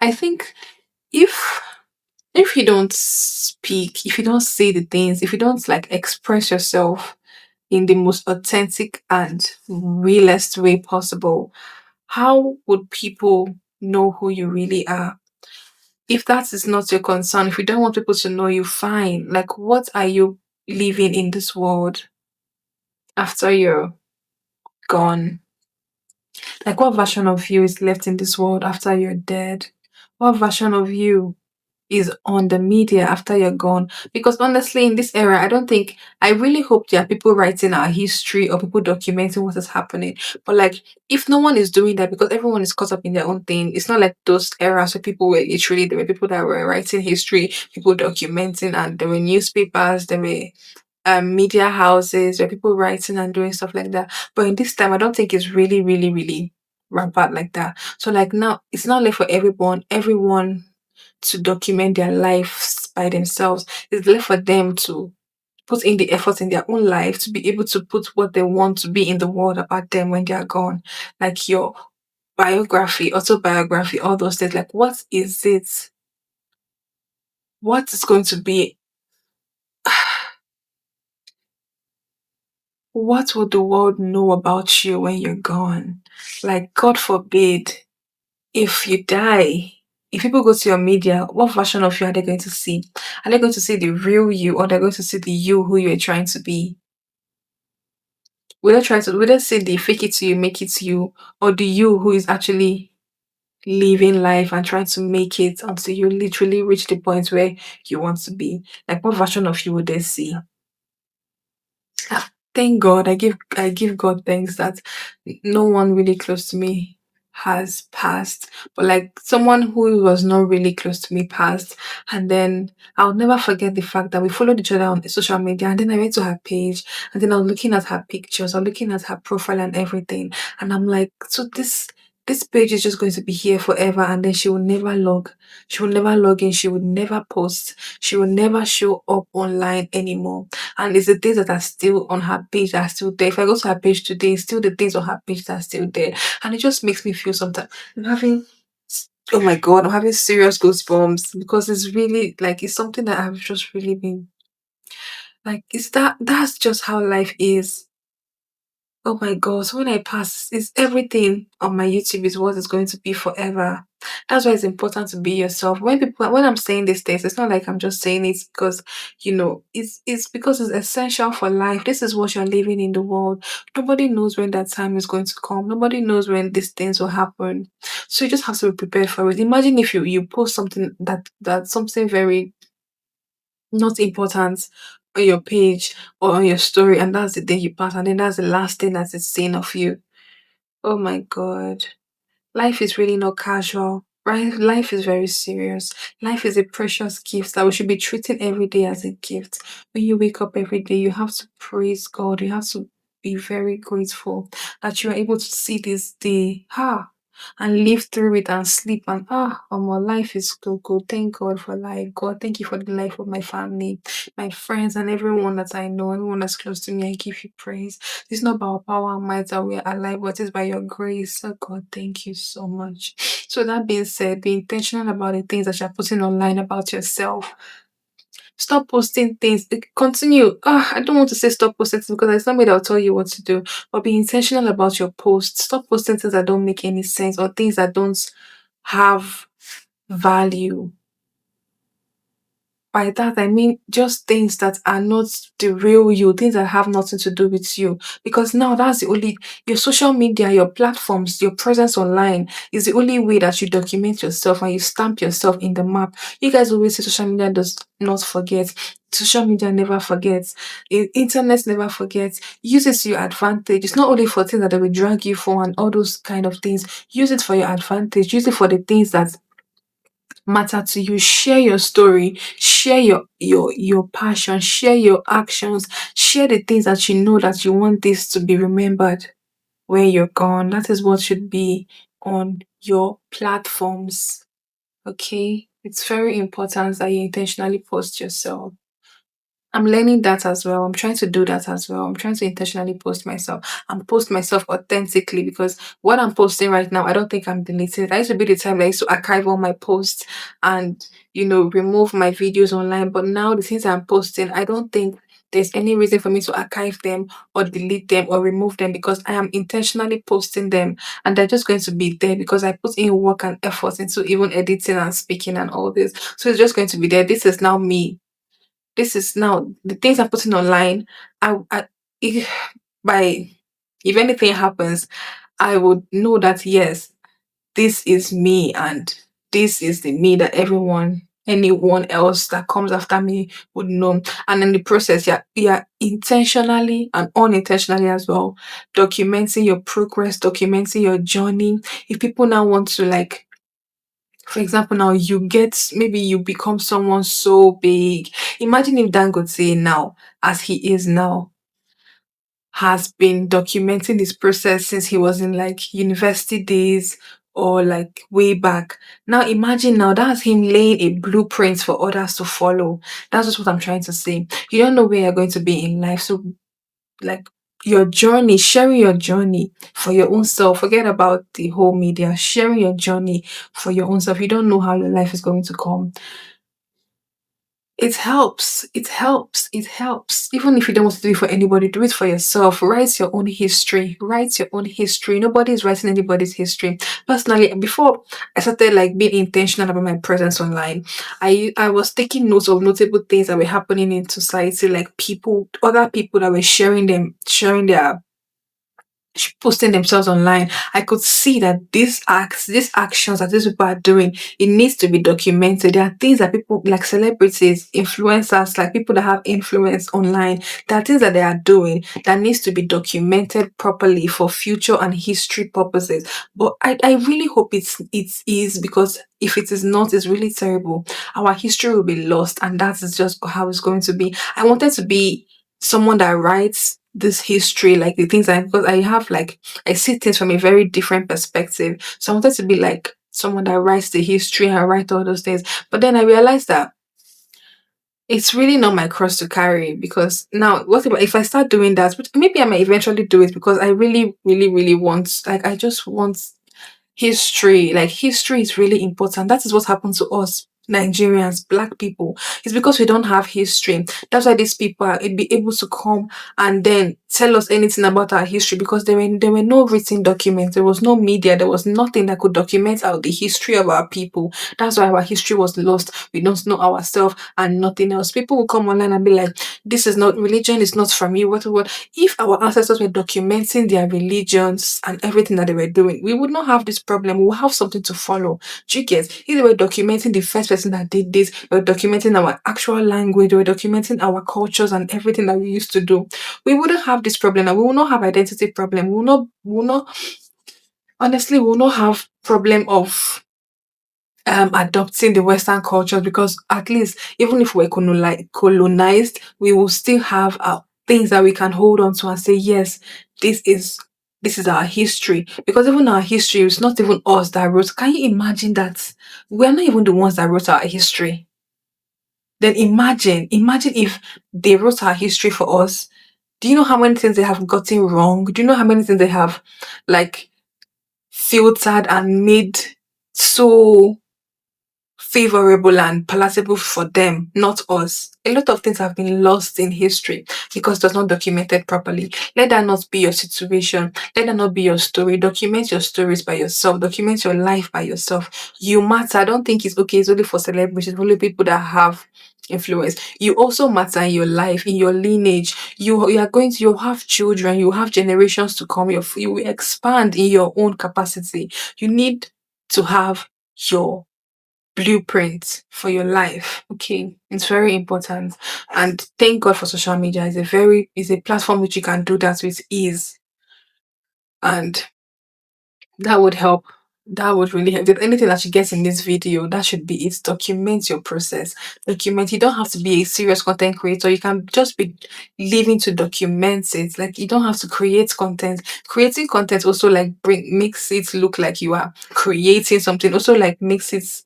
I think if if you don't speak, if you don't say the things, if you don't like express yourself in the most authentic and realest way possible, how would people know who you really are? If that is not your concern, if you don't want people to know you, fine. Like, what are you living in this world after you're gone? Like, what version of you is left in this world after you're dead? What version of you is on the media after you're gone? Because honestly, in this era, I really hope there are people writing our history or people documenting what is happening. But like, if no one is doing that because everyone is caught up in their own thing, it's not like those eras where people were literally, there were people that were writing history, people documenting, and there were newspapers, there were media houses where people writing and doing stuff like that. But in this time, I don't think it's really, really, really rampant like that. So like now, it's not like for everyone to document their lives by themselves. It's left for them to put in the effort in their own life to be able to put what they want to be in the world about them when they are gone. Like your biography, autobiography, all those things. Like, what is it? What is going to be? What will the world know about you when you're gone? Like, God forbid, if you die, if people go to your media, what version of you are they going to see? Are they going to see the real you, or they're going to see the you who you're trying to be? Will they see the fake it till you make it to you, or the you who is actually living life and trying to make it until you literally reach the point where you want to be? Like, what version of you would they see? Thank God. I give God thanks that no one really close to me has passed. But like someone who was not really close to me passed. And then I'll never forget the fact that we followed each other on social media. And then I went to her page and then I was looking at her pictures, I was looking at her profile and everything. And I'm like, so this page is just going to be here forever, and then she will never log in, she would never post, she will never show up online anymore. And it's the things that are still on her page that are still there. If I go to her page today, it's still the things on her page that are still there. And it just makes me feel sometimes I'm having oh my god, I'm having serious goosebumps because it's really like it's something that I've just really been like, is that's just how life is. Oh my god, so when I pass, it's everything on my YouTube is what is going to be forever. That's why it's important to be yourself. When I'm saying these things, it's not like I'm just saying it because it's because it's essential for life. This is what you're living in the world. Nobody knows when that time is going to come. Nobody knows when these things will happen. So you just have to be prepared for it. Imagine if you post something that something very not important on your page or on your story, and that's the day you pass, and then that's the last thing that is seen of you. Oh my god. Life is really not casual, right? Life is very serious. Life is a precious gift that we should be treating every day as a gift. When you wake up every day, you have to praise God. You have to be very grateful that you are able to see this day. And live through it and sleep and my life is so good. Thank God for life. God, thank you for the life of my family, my friends, and everyone that I know, everyone that's close to me. I give you praise. It's not by our power and might that we are alive, but it's by your grace. Oh God, thank you so much. So that being said, be intentional about the things that you're putting online about yourself. Stop posting things. Continue. I don't want to say stop posting things because it's somebody that'll tell you what to do. But be intentional about your posts. Stop posting things that don't make any sense or things that don't have value. By that, I mean just things that are not the real you, things that have nothing to do with you. Because now that's the only, your social media, your platforms, your presence online is the only way that you document yourself and you stamp yourself in the map. You guys always say social media does not forget. Social media never forgets. Internet never forgets. Use it to your advantage. It's not only for things that they will drag you for and all those kind of things. Use it for your advantage. Use it for the things that matter to you. Share your story, share your passion, share your actions, share the things that you know that you want this to be remembered when you're gone. That is what should be on your platforms. Okay, it's very important that you intentionally post yourself. I'm learning that as well. I'm trying to do that as well. I'm trying to intentionally post myself and post myself authentically because what I'm posting right now, I don't think I'm deleting it. I used to be the time that I used to archive all my posts and, remove my videos online. But now the things I'm posting, I don't think there's any reason for me to archive them or delete them or remove them because I am intentionally posting them and they're just going to be there because I put in work and effort into even editing and speaking and all this. So it's just going to be there. This is now me. This is now the things I'm putting online. I if by if anything happens, I would know that yes, this is me and this is the me that anyone else that comes after me would know. And in the process, you're intentionally and unintentionally as well documenting your progress, documenting your journey. If people now want to like for example, now maybe you become someone so big. Imagine if Dangote now, as he is now, has been documenting this process since he was in like university days or like way back. Now imagine now that's him laying a blueprint for others to follow. That's just what I'm trying to say. You don't know where you're going to be in life. So like your journey, sharing your journey for your own self. Forget about the whole media. Sharing your journey for your own self. You don't know how your life is going to come. It helps. It helps. It helps. Even if you don't want to do it for anybody, do it for yourself. Write your own history. Write your own history. Nobody is writing anybody's history. Personally, before I started like being intentional about my presence online, I was taking notes of notable things that were happening in society, like other people that were sharing their posting themselves online. I could see that these actions that these people are doing, it needs to be documented. There are things that people like celebrities, influencers, like people that have influence online, there are things that they are doing that needs to be documented properly for future and history purposes. But I really hope it is because if it is not, it's really terrible. Our history will be lost, and that is just how it's going to be. I wanted to be someone that writes this history, like the things because I see things from a very different perspective. So I wanted to be like someone that writes the history and write all those things. But then I realized that it's really not my cross to carry because now what if I start doing that? But maybe I might eventually do it because I really, really, really want like I just want history. Like history is really important. That is what happened to us. Nigerians, black people, it's because we don't have history. That's why these people are be able to come and then tell us anything about our history because there were no written documents, there was no media, there was nothing that could document the history of our people. That's why our history was lost. We don't know ourselves and nothing else. People will come online and be like, "This is not religion. It's not from me." What? If our ancestors were documenting their religions and everything that they were doing, we would not have this problem. We will have something to follow. Do you get? If they were documenting the first person that did this, they were documenting our actual language, they were documenting our cultures and everything that we used to do, we wouldn't have this problem and we will not have identity problem. We will not honestly we will not have problem of adopting the Western culture because at least even if we're colonized, we will still have things that we can hold on to and say, yes, this is this is our history. Because even our history is not even us that wrote. Can you imagine that we're not even the ones that wrote our history? Then imagine if they wrote our history for us. Do you know how many things they have gotten wrong? Do you know how many things they have like filtered and made so favorable and palatable for them, not us? A lot of things have been lost in history because it was not documented properly. Let that not be your situation. Let that not be your story. Document your stories by yourself. Document your life by yourself. You matter. I don't think it's okay. It's only for celebrities, only people that have influence. You also matter in your life, in your lineage. You are going to you have children. You have generations to come. You will expand in your own capacity. You need to have your blueprint for your life. Okay. It's very important. And thank God for social media. It's a platform which you can do that with ease. And that would help. That would really help. If there's anything that you get in this video, that should be it. Document your process. Document. You don't have to be a serious content creator. You can just be living to document it. Like you don't have to create content. Creating content also like makes it look like you are creating something. Also like makes it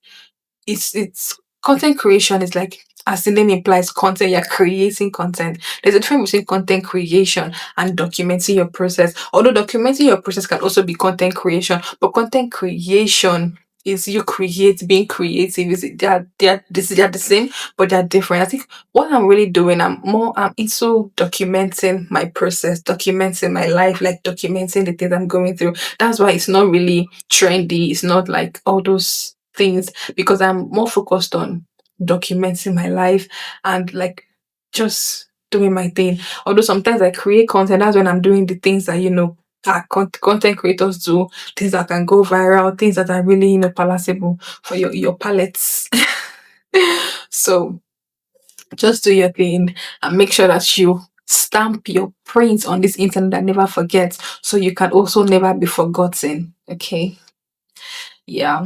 it's content creation is like as the name implies, content, you're creating content. There's a difference between content creation and documenting your process. Although documenting your process can also be content creation, but content creation is you create being creative. Is it they're the same, but they're different. I think what I'm really doing, I'm into documenting my process, documenting my life, like documenting the things I'm going through. That's why it's not really trendy. It's not like all those things because I'm more focused on documenting my life and like just doing my thing. Although sometimes I create content, that's when I'm doing the things that that content creators do, things that can go viral, things that are really palatable for your palates. So just do your thing and make sure that you stamp your print on this internet that never forgets so you can also never be forgotten. Okay. Yeah.